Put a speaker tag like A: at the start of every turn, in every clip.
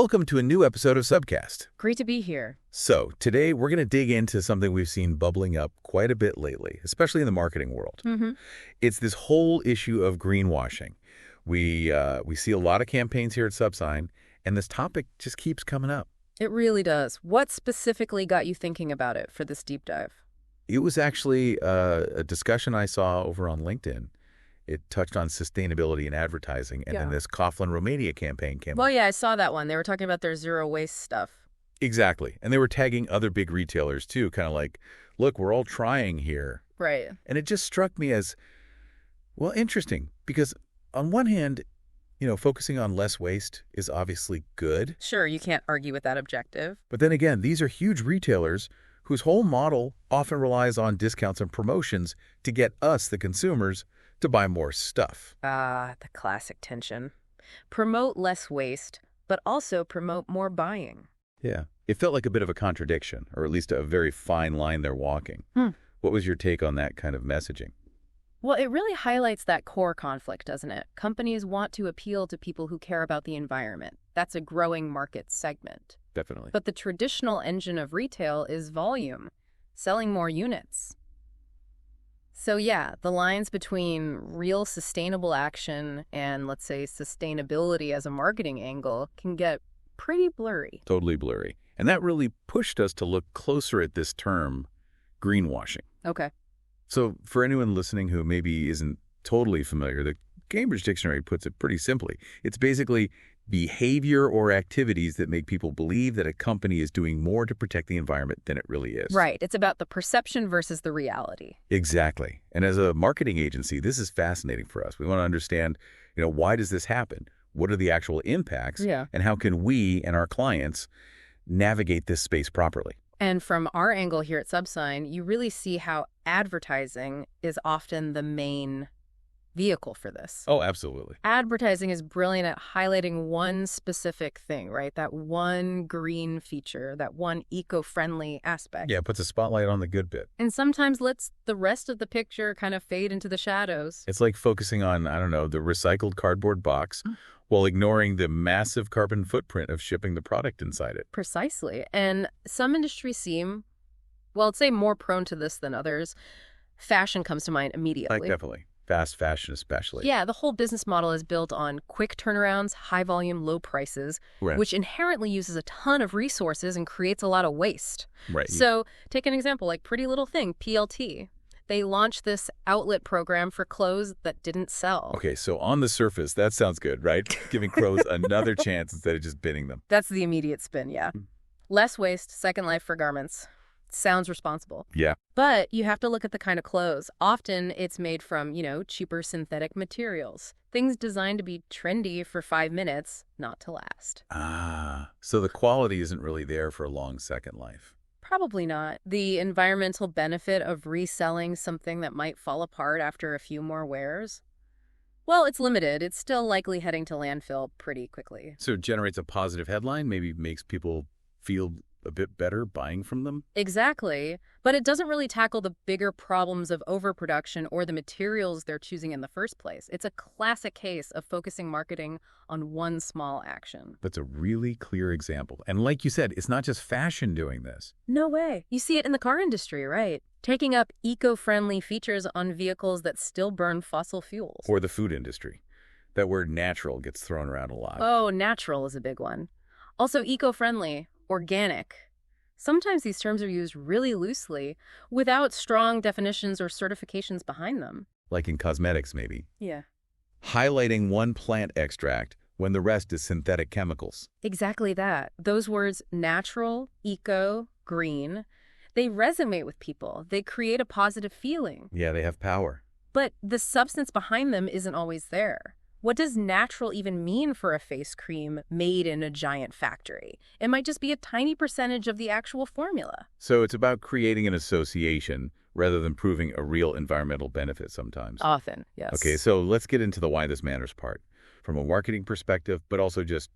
A: Welcome to a new episode of Subcast.
B: Great to be here.
A: So, today we're going to dig into something we've seen bubbling up quite a bit lately, especially in the marketing world. It's this whole issue of greenwashing. We see a lot of campaigns here at Subsign, and this topic just keeps coming up.
B: It really does. What specifically got you thinking about it for this deep dive?
A: It was actually a discussion I saw over on LinkedIn. It touched on sustainability in advertising, and then this Coughlin Romania campaign came up.
B: Well, yeah, I saw that one. They were talking about their zero waste stuff.
A: Exactly. And they were tagging other big retailers, too, kind of like, look, we're all trying here.
B: Right.
A: And it just struck me as, well, interesting, because on one hand, focusing on less waste is obviously good.
B: Sure, you can't argue with that objective.
A: But then again, these are huge retailers whose whole model often relies on discounts and promotions to get us, the consumers, to buy more stuff.
B: The classic tension. Promote less waste, but also promote more buying.
A: Yeah. It felt like a bit of a contradiction, or at least a very fine line they're walking. What was your take on that kind of messaging?
B: Well, it really highlights that core conflict, doesn't it? Companies want to appeal to people who care about the environment. That's a growing market segment.
A: Definitely.
B: But the traditional engine of retail is volume, selling more units. So yeah, the lines between real sustainable action and, let's say, sustainability as a marketing angle can get pretty blurry.
A: Totally blurry. And that really pushed us to look closer at this term, greenwashing.
B: Okay.
A: So for anyone listening who maybe isn't totally familiar, the Cambridge Dictionary puts it pretty simply. It's basically behavior or activities that make people believe that a company is doing more to protect the environment than it really is.
B: Right. It's about the perception versus the reality.
A: Exactly. And as a marketing agency, this is fascinating for us. We want to understand, why does this happen? What are the actual impacts?
B: Yeah.
A: And how can we and our clients navigate this space properly?
B: And from our angle here at Subsign, you really see how advertising is often the main vehicle for this.
A: Oh, absolutely.
B: Advertising is brilliant at highlighting one specific thing, right? That one green feature, that one eco-friendly aspect.
A: Yeah, it puts a spotlight on the good bit.
B: And sometimes lets the rest of the picture kind of fade into the shadows.
A: It's like focusing on, the recycled cardboard box while ignoring the massive carbon footprint of shipping the product inside it.
B: Precisely. And some industries seem, well, I'd say more prone to this than others. Fashion comes to mind immediately.
A: Definitely. Fast fashion especially.
B: Yeah, the whole business model is built on quick turnarounds, high volume, low prices,
A: Right.
B: which inherently uses a ton of resources and creates a lot of waste.
A: Right.
B: So take an example like Pretty Little Thing, PLT. They launched this outlet program for clothes that didn't sell.
A: Okay, so on the surface, that sounds good, right? Giving crows another chance instead of just binning them.
B: That's the immediate spin, yeah. Less waste, second life for garments. Sounds responsible.
A: Yeah.
B: But you have to look at the kind of clothes. Often it's made from, cheaper synthetic materials. Things designed to be trendy for 5 minutes, not to last.
A: So the quality isn't really there for a long second life.
B: Probably not. The environmental benefit of reselling something that might fall apart after a few more wears? Well, it's limited. It's still likely heading to landfill pretty quickly.
A: So it generates a positive headline, maybe makes people feel a bit better buying from them?
B: Exactly. But it doesn't really tackle the bigger problems of overproduction or the materials they're choosing in the first place. It's a classic case of focusing marketing on one small action.
A: That's a really clear example. And like you said, it's not just fashion doing this.
B: No way. You see it in the car industry, right? Taking up eco-friendly features on vehicles that still burn fossil fuels.
A: Or the food industry. That word natural gets thrown around a lot.
B: Oh, natural is a big one. Also eco-friendly. Organic. Sometimes these terms are used really loosely without strong definitions or certifications behind them.
A: Like in cosmetics, maybe.
B: Yeah.
A: Highlighting one plant extract when the rest is synthetic chemicals.
B: Exactly that. Those words, natural, eco, green, they resonate with people. They create a positive feeling.
A: Yeah, they have power.
B: But the substance behind them isn't always there. What does natural even mean for a face cream made in a giant factory? It might just be a tiny percentage of the actual formula.
A: So it's about creating an association rather than proving a real environmental benefit sometimes.
B: Often, yes.
A: Okay, so let's get into the why this matters part from a marketing perspective, but also just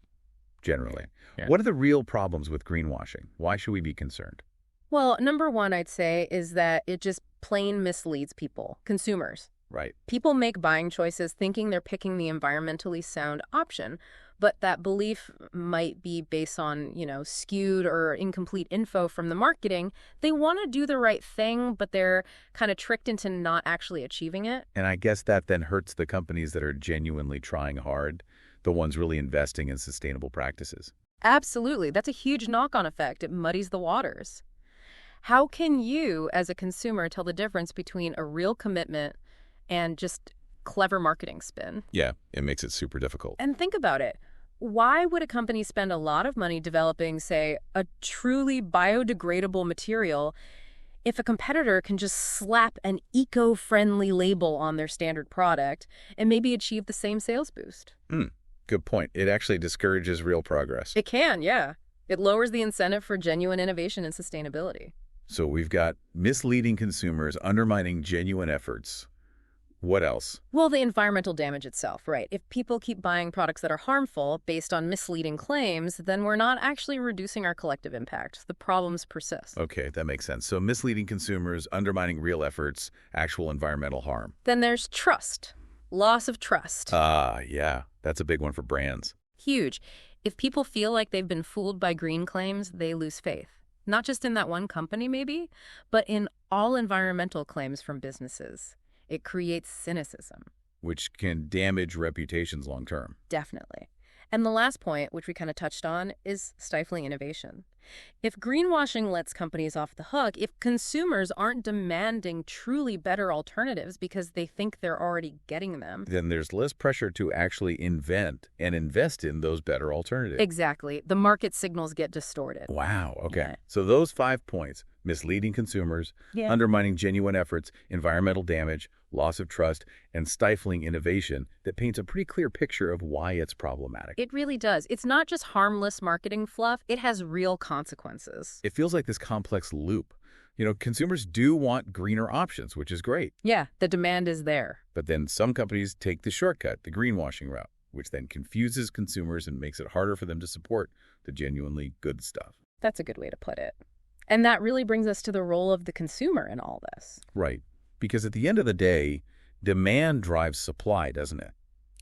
A: generally.
B: Yeah.
A: What are the real problems with greenwashing? Why should we be concerned?
B: Well, number one, I'd say, is that it just plain misleads people, consumers.
A: Right.
B: People make buying choices thinking they're picking the environmentally sound option, but that belief might be based on, skewed or incomplete info from the marketing. They want to do the right thing, but they're kind of tricked into not actually achieving it.
A: And I guess that then hurts the companies that are genuinely trying hard, the ones really investing in sustainable practices.
B: Absolutely. That's a huge knock-on effect. It muddies the waters. How can you, as a consumer, tell the difference between a real commitment and just clever marketing spin?
A: Yeah, it makes it super difficult.
B: And think about it. Why would a company spend a lot of money developing, say, a truly biodegradable material if a competitor can just slap an eco-friendly label on their standard product and maybe achieve the same sales boost?
A: Good point. It actually discourages real progress.
B: It can, yeah. It lowers the incentive for genuine innovation and sustainability.
A: So we've got misleading consumers undermining genuine efforts. What else?
B: Well, the environmental damage itself, right? If people keep buying products that are harmful based on misleading claims, then we're not actually reducing our collective impact. The problems persist.
A: Okay, that makes sense. So misleading consumers, undermining real efforts, actual environmental harm.
B: Then there's trust. Loss of trust.
A: Yeah. That's a big one for brands.
B: Huge. If people feel like they've been fooled by green claims, they lose faith. Not just in that one company, maybe, but in all environmental claims from businesses. It creates cynicism.
A: Which can damage reputations long term.
B: Definitely. And the last point, which we kind of touched on, is stifling innovation. If greenwashing lets companies off the hook, if consumers aren't demanding truly better alternatives because they think they're already getting them,
A: then there's less pressure to actually invent and invest in those better alternatives.
B: Exactly. The market signals get distorted.
A: Wow. Okay.
B: Yeah.
A: So those 5 points, misleading consumers, undermining genuine efforts, environmental damage, loss of trust, and stifling innovation, that paints a pretty clear picture of why it's problematic.
B: It really does. It's not just harmless marketing fluff. It has real consequences.
A: It feels like this complex loop. Consumers do want greener options, which is great.
B: Yeah, the demand is there.
A: But then some companies take the shortcut, the greenwashing route, which then confuses consumers and makes it harder for them to support the genuinely good stuff.
B: That's a good way to put it. And that really brings us to the role of the consumer in all this.
A: Right. Because at the end of the day, demand drives supply, doesn't it?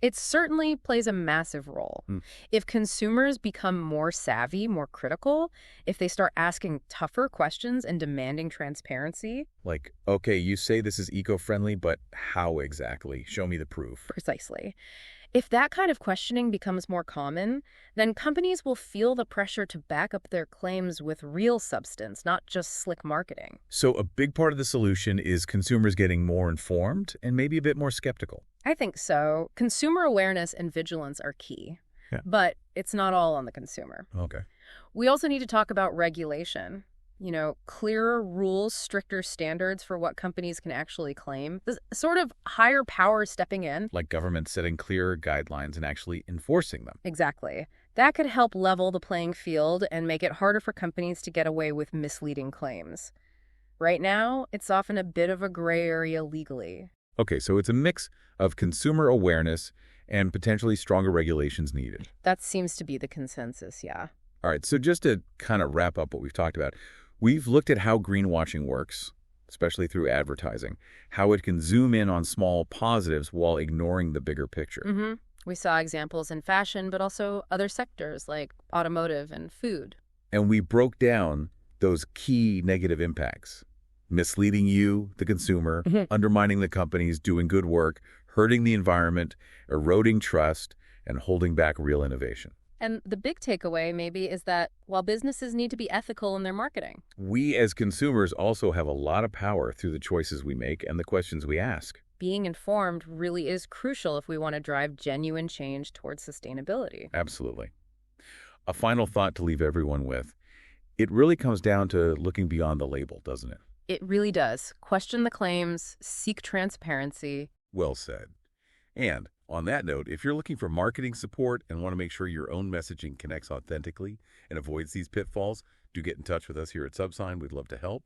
B: It certainly plays a massive role. If consumers become more savvy, more critical, if they start asking tougher questions and demanding transparency.
A: Like, okay, you say this is eco-friendly, but how exactly? Show me the proof.
B: Precisely. If that kind of questioning becomes more common, then companies will feel the pressure to back up their claims with real substance, not just slick marketing.
A: So a big part of the solution is consumers getting more informed and maybe a bit more skeptical.
B: I think so. Consumer awareness and vigilance are key.
A: Yeah.
B: But it's not all on the consumer.
A: Okay.
B: We also need to talk about regulation. Clearer rules, stricter standards for what companies can actually claim. This sort of higher power stepping in.
A: Like governments setting clearer guidelines and actually enforcing them.
B: Exactly. That could help level the playing field and make it harder for companies to get away with misleading claims. Right now, it's often a bit of a gray area legally.
A: Okay, so it's a mix of consumer awareness and potentially stronger regulations needed.
B: That seems to be the consensus, yeah.
A: All right, so just to kind of wrap up what we've talked about, we've looked at how greenwashing works, especially through advertising, how it can zoom in on small positives while ignoring the bigger picture.
B: We saw examples in fashion, but also other sectors like automotive and food.
A: And we broke down those key negative impacts. Misleading you, the consumer, undermining the companies doing good work, hurting the environment, eroding trust, and holding back real innovation.
B: And the big takeaway, maybe, is that while businesses need to be ethical in their marketing,
A: we as consumers also have a lot of power through the choices we make and the questions we ask.
B: Being informed really is crucial if we want to drive genuine change towards sustainability.
A: Absolutely. A final thought to leave everyone with. It really comes down to looking beyond the label, doesn't it?
B: It really does. Question the claims, seek transparency.
A: Well said. And on that note, if you're looking for marketing support and want to make sure your own messaging connects authentically and avoids these pitfalls, do get in touch with us here at Subsign. We'd love to help.